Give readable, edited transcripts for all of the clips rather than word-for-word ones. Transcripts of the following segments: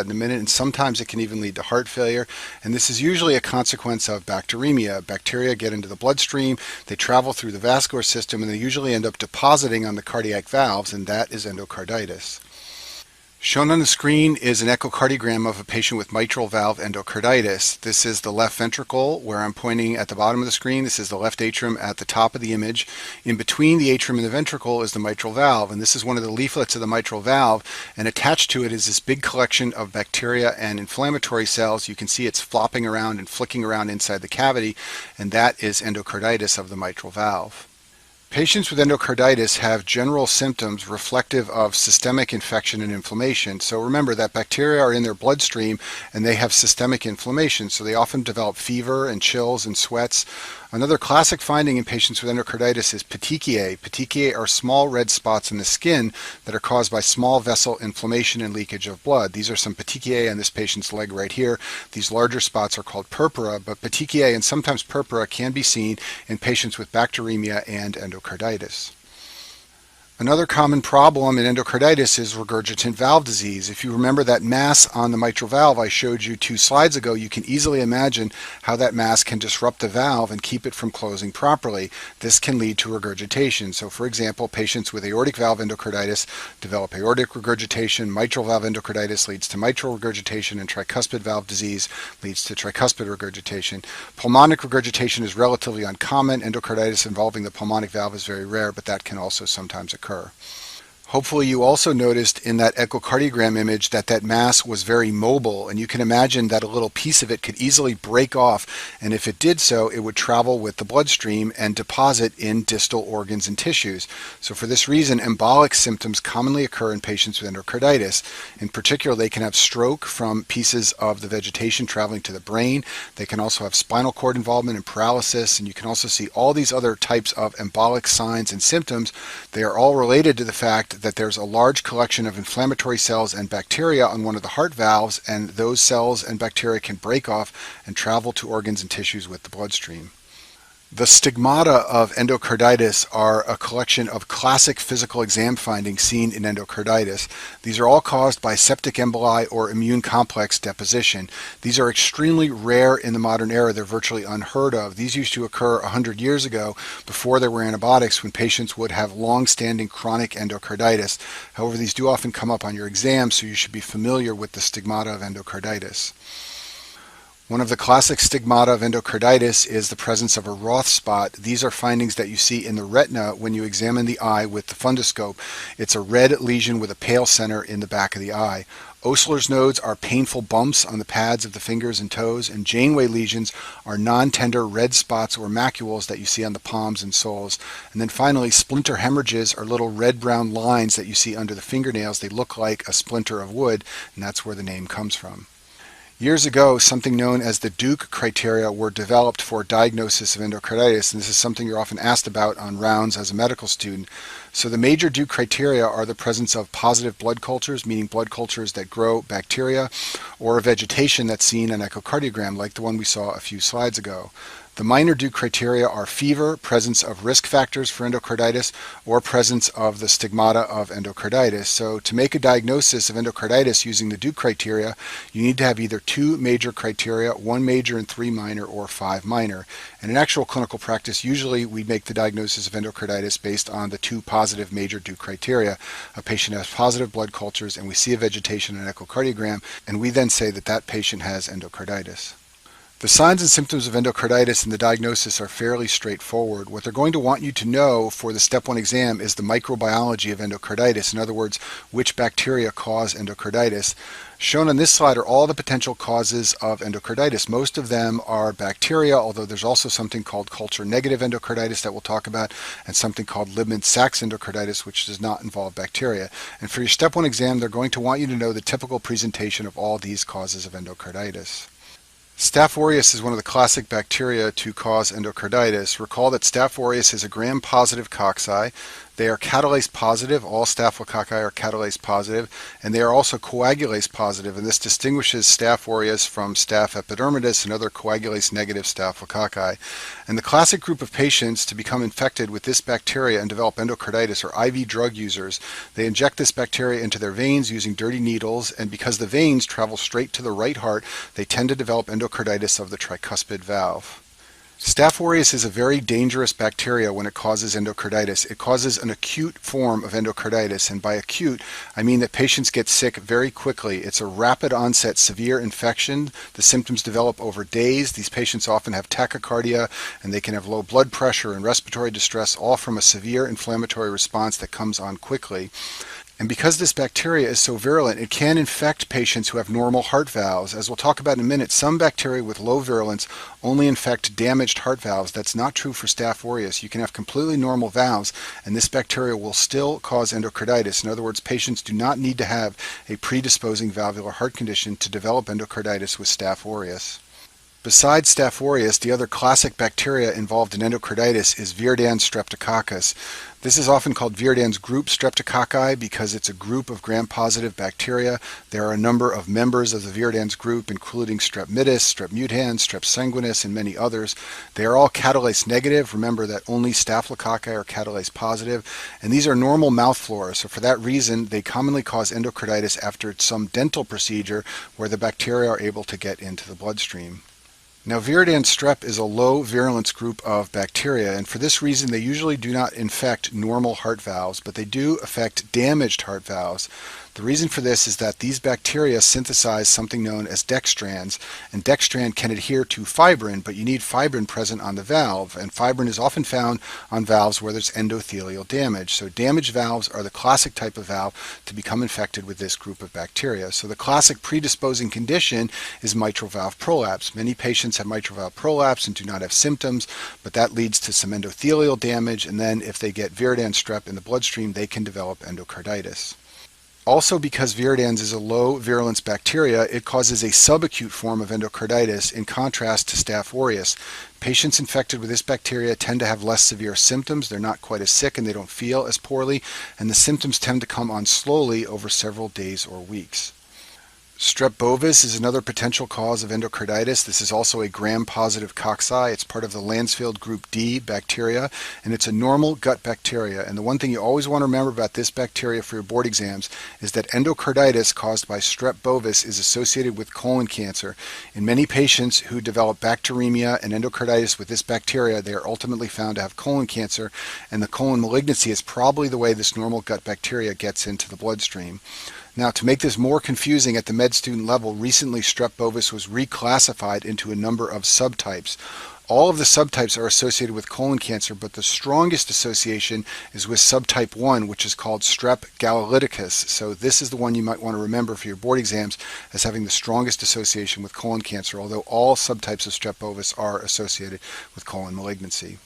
in a minute, and sometimes it can even lead to heart failure. And this is usually a consequence of bacteremia. Bacteria get into the bloodstream, they travel through the vascular system, and they usually end up depositing on the cardiac valves, and that is endocarditis. Shown on the screen is an echocardiogram of a patient with mitral valve endocarditis. This is the left ventricle where I'm pointing at the bottom of the screen. This is the left atrium at the top of the image. In between the atrium and the ventricle is the mitral valve, and this is one of the leaflets of the mitral valve, and attached to it is this big collection of bacteria and inflammatory cells. You can see it's flopping around and flicking around inside the cavity, and that is endocarditis of the mitral valve. Patients with endocarditis have general symptoms reflective of systemic infection and inflammation. So remember that bacteria are in their bloodstream and they have systemic inflammation. So they often develop fever and chills and sweats. Another classic finding in patients with endocarditis is petechiae. Petechiae are small red spots in the skin that are caused by small vessel inflammation and leakage of blood. These are some petechiae on this patient's leg right here. These larger spots are called purpura, but petechiae and sometimes purpura can be seen in patients with bacteremia and endocarditis. Another common problem in endocarditis is regurgitant valve disease. If you remember that mass on the mitral valve I showed you 2 slides ago, you can easily imagine how that mass can disrupt the valve and keep it from closing properly. This can lead to regurgitation. So for example, patients with aortic valve endocarditis develop aortic regurgitation, mitral valve endocarditis leads to mitral regurgitation, and tricuspid valve disease leads to tricuspid regurgitation. Pulmonic regurgitation is relatively uncommon. Endocarditis involving the pulmonic valve is very rare, but that can also sometimes occur. Hopefully you also noticed in that echocardiogram image that that mass was very mobile, and you can imagine that a little piece of it could easily break off, and if it did so, it would travel with the bloodstream and deposit in distal organs and tissues. So for this reason, embolic symptoms commonly occur in patients with endocarditis. In particular, they can have stroke from pieces of the vegetation traveling to the brain. They can also have spinal cord involvement and paralysis, and you can also see all these other types of embolic signs and symptoms. They are all related to the fact that there's a large collection of inflammatory cells and bacteria on one of the heart valves, and those cells and bacteria can break off and travel to organs and tissues with the bloodstream. The stigmata of endocarditis are a collection of classic physical exam findings seen in endocarditis. These are all caused by septic emboli or immune complex deposition. These are extremely rare in the modern era. They're virtually unheard of. These used to occur 100 years ago before there were antibiotics, when patients would have long-standing chronic endocarditis. However, these do often come up on your exam, so you should be familiar with the stigmata of endocarditis. One of the classic stigmata of endocarditis is the presence of a Roth spot. These are findings that you see in the retina when you examine the eye with the fundoscope. It's a red lesion with a pale center in the back of the eye. Osler's nodes are painful bumps on the pads of the fingers and toes, and Janeway lesions are non-tender red spots or macules that you see on the palms and soles. And then finally, splinter hemorrhages are little red-brown lines that you see under the fingernails. They look like a splinter of wood, and that's where the name comes from. Years ago, something known as the Duke criteria were developed for diagnosis of endocarditis, and this is something you're often asked about on rounds as a medical student. So the major Duke criteria are the presence of positive blood cultures, meaning blood cultures that grow bacteria, or a vegetation that's seen on echocardiogram, like the one we saw a few slides ago. The minor Duke criteria are fever, presence of risk factors for endocarditis, or presence of the stigmata of endocarditis. So to make a diagnosis of endocarditis using the Duke criteria, you need to have either 2 major criteria, 1 major and 3 minor, or 5 minor. And in actual clinical practice, usually we make the diagnosis of endocarditis based on the 2 positive major Duke criteria. A patient has positive blood cultures, and we see a vegetation in an echocardiogram, and we then say that that patient has endocarditis. The signs and symptoms of endocarditis and the diagnosis are fairly straightforward. What they're going to want you to know for the step 1 exam is the microbiology of endocarditis. In other words, which bacteria cause endocarditis. Shown on this slide are all the potential causes of endocarditis. Most of them are bacteria, although there's also something called culture-negative endocarditis that we'll talk about, and something called Libman-Sachs endocarditis, which does not involve bacteria. And for your step 1 exam, they're going to want you to know the typical presentation of all these causes of endocarditis. Staph aureus is one of the classic bacteria to cause endocarditis. Recall that Staph aureus is a gram-positive cocci They are catalase positive. All staphylococci are catalase positive, and they are also coagulase positive, and this distinguishes Staph aureus from Staph epidermidis and other coagulase negative staphylococci. And the classic group of patients to become infected with this bacteria and develop endocarditis are IV drug users. They inject this bacteria into their veins using dirty needles, and because the veins travel straight to the right heart, they tend to develop endocarditis of the tricuspid valve. Staph aureus is a very dangerous bacteria when it causes endocarditis. It causes an acute form of endocarditis, and by acute, I mean that patients get sick very quickly. It's a rapid onset severe infection. The symptoms develop over days. These patients often have tachycardia, and they can have low blood pressure and respiratory distress, all from a severe inflammatory response that comes on quickly. And because this bacteria is so virulent, it can infect patients who have normal heart valves. As we'll talk about in a minute, some bacteria with low virulence only infect damaged heart valves. That's not true for Staph aureus. You can have completely normal valves, and this bacteria will still cause endocarditis. In other words, patients do not need to have a predisposing valvular heart condition to develop endocarditis with Staph aureus. Besides Staph aureus, the other classic bacteria involved in endocarditis is Viridans streptococcus. This is often called Viridans group streptococci because it's a group of gram-positive bacteria. There are a number of members of the Viridans group, including Strep mitis, Strep mutans, Strep sanguinis, and many others. They are all catalase negative. Remember that only staphylococci are catalase positive, and these are normal mouth flora. So for that reason, they commonly cause endocarditis after some dental procedure where the bacteria are able to get into the bloodstream. Now, Viridans strep is a low virulence group of bacteria, and for this reason they usually do not infect normal heart valves, but they do affect damaged heart valves. The reason for this is that these bacteria synthesize something known as dextrans, and dextran can adhere to fibrin, but you need fibrin present on the valve, and fibrin is often found on valves where there's endothelial damage. So damaged valves are the classic type of valve to become infected with this group of bacteria. So the classic predisposing condition is mitral valve prolapse. Many patients have mitral valve prolapse and do not have symptoms, but that leads to some endothelial damage, and then if they get Viridans strep in the bloodstream, they can develop endocarditis. Also, because Viridans is a low virulence bacteria, it causes a subacute form of endocarditis in contrast to Staph aureus. Patients infected with this bacteria tend to have less severe symptoms. They're not quite as sick and they don't feel as poorly, and the symptoms tend to come on slowly over several days or weeks. Strep bovis is another potential cause of endocarditis. This is also a gram-positive cocci. It's part of the Landsfield group D bacteria, and it's a normal gut bacteria. And the one thing you always want to remember about this bacteria for your board exams is that endocarditis caused by strep bovis is associated with colon cancer. In many patients who develop bacteremia and endocarditis with this bacteria, they are ultimately found to have colon cancer, and the colon malignancy is probably the way this normal gut bacteria gets into the bloodstream. Now, to make this more confusing at the med student level, recently strep bovis was reclassified into a number of subtypes. All of the subtypes are associated with colon cancer, but the strongest association is with subtype 1, which is called strep galelicus. So this is the one you might want to remember for your board exams as having the strongest association with colon cancer, although all subtypes of strep bovis are associated with colon malignancy.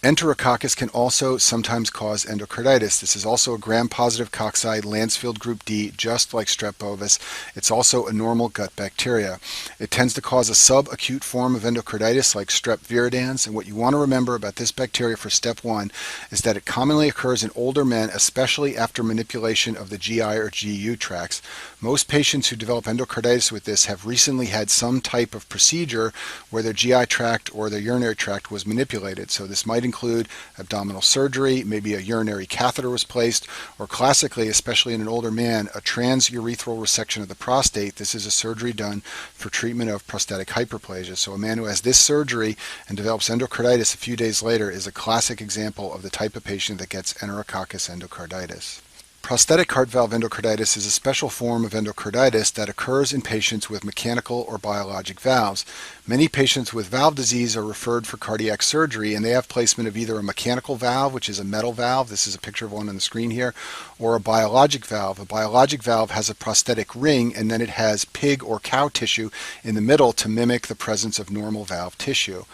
Enterococcus can also sometimes cause endocarditis. This is also a gram-positive cocci, Landsfield group D, just like strep bovis. It's also a normal gut bacteria. It tends to cause a subacute form of endocarditis like strep viridans, and what you want to remember about this bacteria for step 1 is that it commonly occurs in older men, especially after manipulation of the GI or GU tracts. Most patients who develop endocarditis with this have recently had some type of procedure where their GI tract or their urinary tract was manipulated. So this might include abdominal surgery, maybe a urinary catheter was placed, or classically, especially in an older man, a transurethral resection of the prostate. This is a surgery done for treatment of prostatic hyperplasia. So a man who has this surgery and develops endocarditis a few days later is a classic example of the type of patient that gets Enterococcus endocarditis. Prostatic heart valve endocarditis is a special form of endocarditis that occurs in patients with mechanical or biologic valves. Many patients with valve disease are referred for cardiac surgery, and they have placement of either a mechanical valve, which is a metal valve, this is a picture of one on the screen here, or a biologic valve. A biologic valve has a prosthetic ring, and then it has pig or cow tissue in the middle to mimic the presence of normal valve tissue.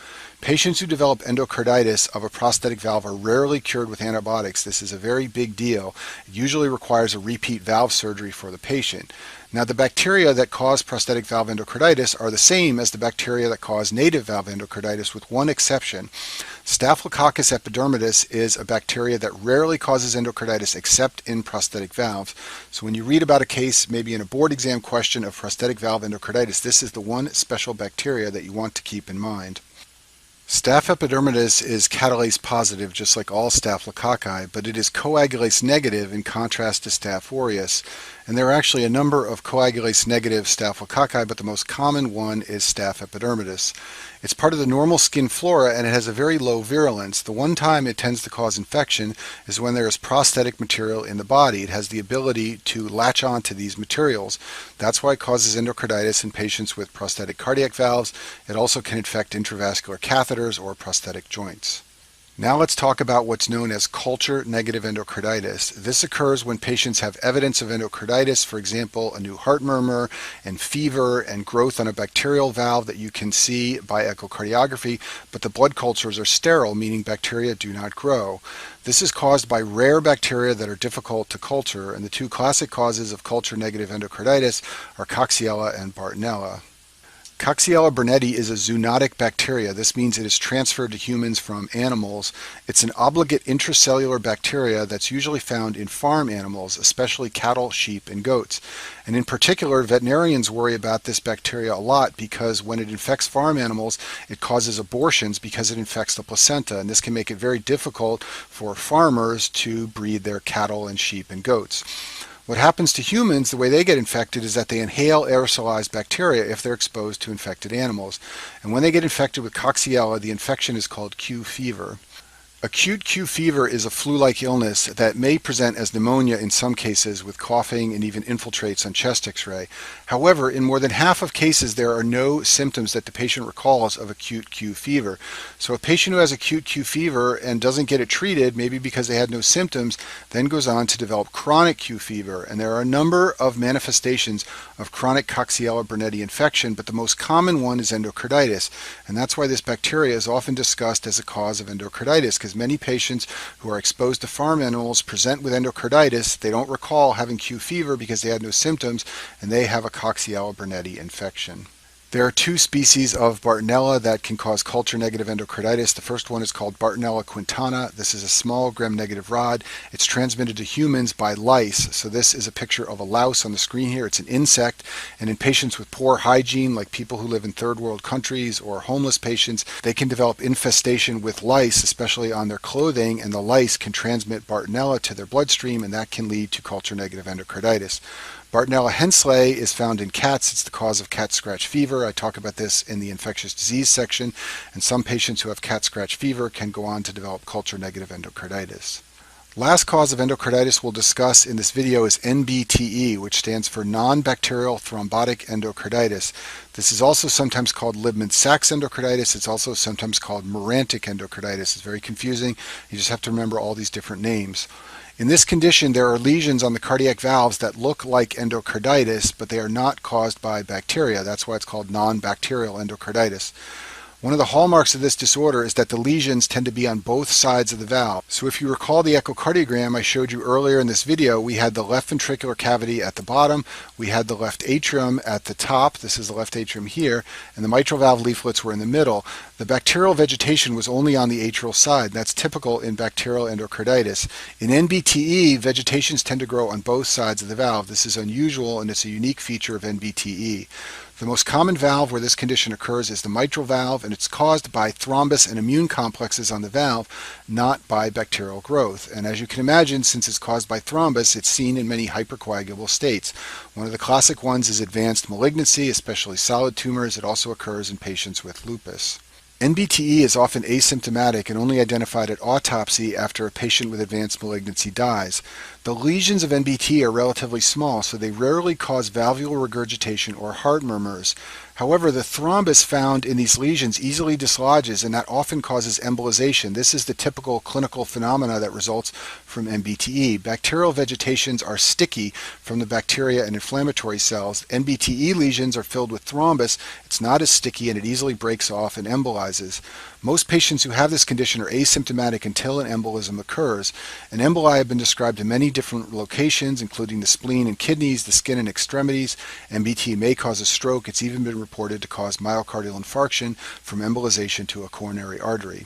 Patients who develop endocarditis of a prosthetic valve are rarely cured with antibiotics. This is a very big deal. It usually requires a repeat valve surgery for the patient. Now, the bacteria that cause prosthetic valve endocarditis are the same as the bacteria that cause native valve endocarditis, with one exception. Staphylococcus epidermidis is a bacteria that rarely causes endocarditis except in prosthetic valves. So when you read about a case, maybe in a board exam question of prosthetic valve endocarditis, this is the one special bacteria that you want to keep in mind. Staph epidermidis is catalase positive, just like all staphylococci, but it is coagulase negative in contrast to Staph aureus. And there are actually a number of coagulase negative staphylococci, but the most common one is Staph epidermidis. It's part of the normal skin flora and it has a very low virulence. The one time it tends to cause infection is when there is prosthetic material in the body. It has the ability to latch on to these materials. That's why it causes endocarditis in patients with prosthetic cardiac valves. It also can infect intravascular catheters or prosthetic joints. Now let's talk about what's known as culture-negative endocarditis. This occurs when patients have evidence of endocarditis, for example, a new heart murmur and fever and growth on a bacterial valve that you can see by echocardiography, but the blood cultures are sterile, meaning bacteria do not grow. This is caused by rare bacteria that are difficult to culture, and the two classic causes of culture-negative endocarditis are Coxiella and Bartonella. Coxiella burnetii is a zoonotic bacteria. This means it is transferred to humans from animals. It's an obligate intracellular bacteria that's usually found in farm animals, especially cattle, sheep, and goats. And in particular, veterinarians worry about this bacteria a lot because when it infects farm animals, it causes abortions because it infects the placenta, and this can make it very difficult for farmers to breed their cattle and sheep and goats. What happens to humans, the way they get infected, is that they inhale aerosolized bacteria if they're exposed to infected animals. And when they get infected with Coxiella, the infection is called Q fever. Acute Q fever is a flu-like illness that may present as pneumonia in some cases with coughing and even infiltrates on chest x-ray. However, in more than half of cases there are no symptoms that the patient recalls of acute Q fever. So a patient who has acute Q fever and doesn't get it treated, maybe because they had no symptoms, then goes on to develop chronic Q fever. And there are a number of manifestations of chronic Coxiella burnetii infection, but the most common one is endocarditis. And that's why this bacteria is often discussed as a cause of endocarditis, because many patients who are exposed to farm animals present with endocarditis. They don't recall having Q fever because they had no symptoms, and they have a Coxiella burnetii infection. There are two species of Bartonella that can cause culture-negative endocarditis. The first one is called Bartonella quintana. This is a small gram-negative rod. It's transmitted to humans by lice. So this is a picture of a louse on the screen here. It's an insect, and in patients with poor hygiene, like people who live in third world countries or homeless patients, they can develop infestation with lice, especially on their clothing, and the lice can transmit Bartonella to their bloodstream, and that can lead to culture-negative endocarditis. Bartonella henselae is found in cats. It's the cause of cat scratch fever. I talk about this in the infectious disease section, and some patients who have cat scratch fever can go on to develop culture-negative endocarditis. Last cause of endocarditis we'll discuss in this video is NBTE, which stands for non-bacterial thrombotic endocarditis. This is also sometimes called Liebman-Sachs endocarditis. It's also sometimes called Morantic endocarditis. It's very confusing. You just have to remember all these different names. In this condition, there are lesions on the cardiac valves that look like endocarditis, but they are not caused by bacteria. That's why it's called non-bacterial endocarditis. One of the hallmarks of this disorder is that the lesions tend to be on both sides of the valve. So if you recall the echocardiogram I showed you earlier in this video, we had the left ventricular cavity at the bottom, we had the left atrium at the top, this is the left atrium here, and the mitral valve leaflets were in the middle. The bacterial vegetation was only on the atrial side. That's typical in bacterial endocarditis. In NBTE, vegetations tend to grow on both sides of the valve. This is unusual, and it's a unique feature of NBTE. The most common valve where this condition occurs is the mitral valve, and it's caused by thrombus and immune complexes on the valve, not by bacterial growth. And as you can imagine, since it's caused by thrombus, it's seen in many hypercoagulable states. One of the classic ones is advanced malignancy, especially solid tumors. It also occurs in patients with lupus. NBTE is often asymptomatic and only identified at autopsy after a patient with advanced malignancy dies. The lesions of NBT are relatively small, so they rarely cause valvular regurgitation or heart murmurs. However, the thrombus found in these lesions easily dislodges, and that often causes embolization. This is the typical clinical phenomena that results from NBTE. Bacterial vegetations are sticky from the bacteria and inflammatory cells. NBTE lesions are filled with thrombus. It's not as sticky, and it easily breaks off and embolizes. embolizes. Most patients who have this condition are asymptomatic until an embolism occurs. An emboli have been described in many different locations, including the spleen and kidneys, the skin and extremities. MBT may cause a stroke. It's even been reported to cause myocardial infarction from embolization to a coronary artery.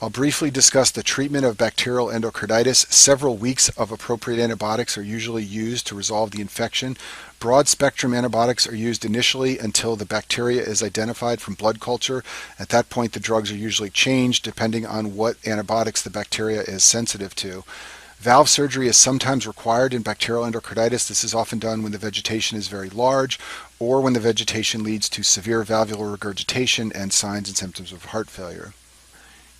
I'll briefly discuss the treatment of bacterial endocarditis. Several weeks of appropriate antibiotics are usually used to resolve the infection. Broad-spectrum antibiotics are used initially until the bacteria is identified from blood culture. At that point, the drugs are usually changed depending on what antibiotics the bacteria is sensitive to. Valve surgery is sometimes required in bacterial endocarditis. This is often done when the vegetation is very large or when the vegetation leads to severe valvular regurgitation and signs and symptoms of heart failure.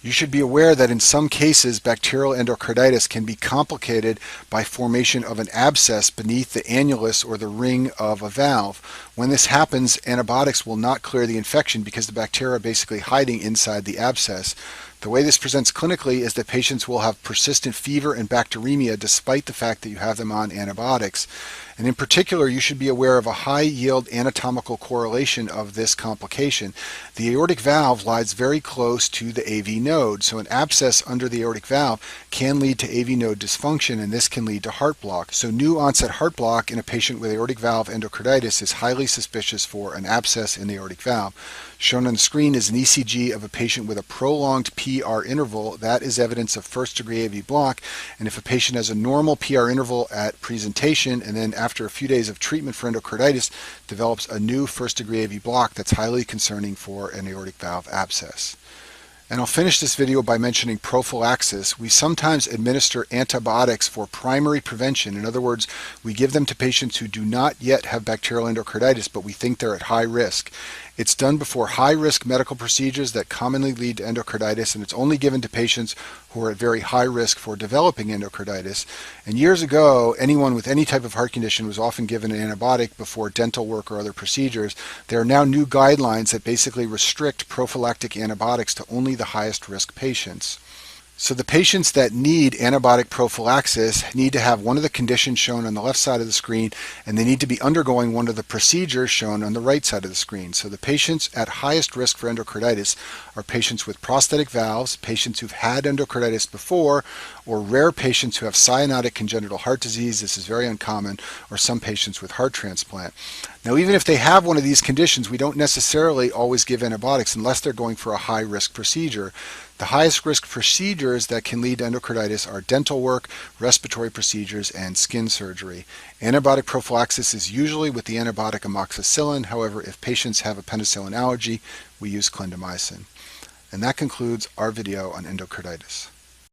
You should be aware that in some cases, bacterial endocarditis can be complicated by formation of an abscess beneath the annulus or the ring of a valve. When this happens, antibiotics will not clear the infection because the bacteria are basically hiding inside the abscess. The way this presents clinically is that patients will have persistent fever and bacteremia despite the fact that you have them on antibiotics. And in particular, you should be aware of a high-yield anatomical correlation of this complication. The aortic valve lies very close to the AV node, so an abscess under the aortic valve can lead to AV node dysfunction, and this can lead to heart block. So new onset heart block in a patient with aortic valve endocarditis is highly suspicious for an abscess in the aortic valve. Shown on the screen is an ECG of a patient with a prolonged PR interval. That is evidence of first-degree AV block, and if a patient has a normal PR interval at presentation and then after a few days of treatment for endocarditis develops a new first-degree AV block, that's highly concerning for an aortic valve abscess. And I'll finish this video by mentioning prophylaxis. We sometimes administer antibiotics for primary prevention. In other words, we give them to patients who do not yet have bacterial endocarditis, but we think they're at high risk. It's done before high-risk medical procedures that commonly lead to endocarditis, and it's only given to patients who are at very high risk for developing endocarditis. And years ago, anyone with any type of heart condition was often given an antibiotic before dental work or other procedures. There are now new guidelines that basically restrict prophylactic antibiotics to only the highest risk patients. So the patients that need antibiotic prophylaxis need to have one of the conditions shown on the left side of the screen, and they need to be undergoing one of the procedures shown on the right side of the screen. So the patients at highest risk for endocarditis are patients with prosthetic valves, patients who've had endocarditis before, or rare patients who have cyanotic congenital heart disease. This is very uncommon, or some patients with heart transplant. Now, even if they have one of these conditions, we don't necessarily always give antibiotics unless they're going for a high-risk procedure. The highest risk procedures that can lead to endocarditis are dental work, respiratory procedures, and skin surgery. Antibiotic prophylaxis is usually with the antibiotic amoxicillin. However, if patients have a penicillin allergy, we use clindamycin. And that concludes our video on endocarditis.